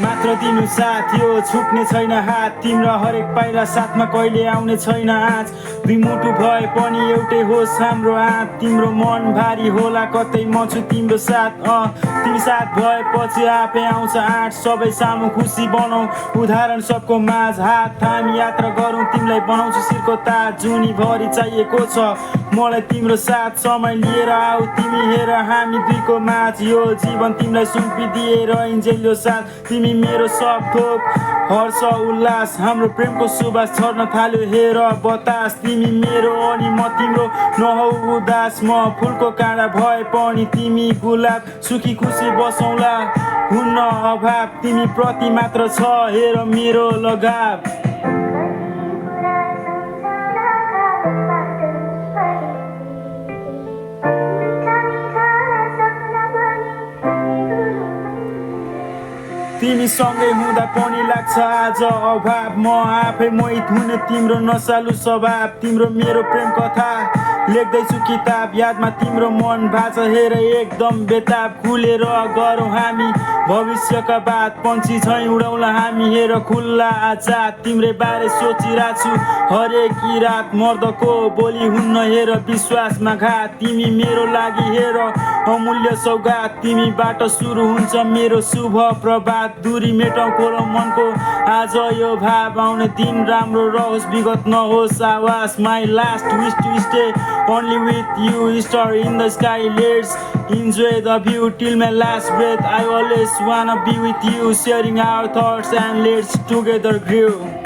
मात्र दिनु साथ यो छुट्ने छैन हात तिम्रो हरेक पाइला साथमा कहिले आउने छैन आँच दुई मुटु भए पनि एउटै होस् हाम्रो हात तिम्रो मन भारी होला कतै म छु तिम्रो साथ तिमी साथ भएपछि आफै आउँछ आँट सबै सामु खुसी बनाऊ उदाहरण सबको माझ हात थामी यात्रा गरौँ तिमीलाई बनाउँछु शिरको ताज जुनीभरि चाहिएको छ मलाई तिम्रो साथ समय लिएर आऊ तिमी हेर हामी दुईको माझ यो जीवन तिमीलाई सुम्पिदिएर इन्जेल साथ तिमी मेरो सब थोक हर्ष उल्लास हाम्रो प्रेमको सुबास छर्न थाल्यो हेर बतास तिमी मेरो अनि म तिम्रो नहौ उदास म फुलको काँडा भए पनि तिमी गुलाब सुखी खुसी बसौँला हुन्न अभाव तिमी प्रति मात्र छ हेर मेरो लगाव तिमी सँगै हुँदा पनि लाग्छ आज अभाव म आफै मोहित हुने तिम्रो नसालु स्वभाव तिम्रो मेरो प्रेम कथा लेख्दैछु किताब यादमा तिम्रो मन भाषा हेर एकदम बेताब खुलेर गरौँ हामी भविष्यका बात पन्छी झैँ उडौँला हामी हेर खुल्ला आजाद तिम्रै बारे सोचिरहेको छु हरेक रात मर्दको बोली हुन्न हेर विश्वासमा घात तिमी मेरो लागि हेर अमूल्य सौगात तिमीबाट सुरु हुन्छ मेरो शुभ प्रभात दूरी मेटाउँ खोलौँ मनको आज यो भाव आउने दिन राम्रो रहोस् विगत नहोस् आवाज my last wish to stay only with you star in the sky let's enjoy the view till my last breath I always wanna be with you sharing our thoughts and let's together grow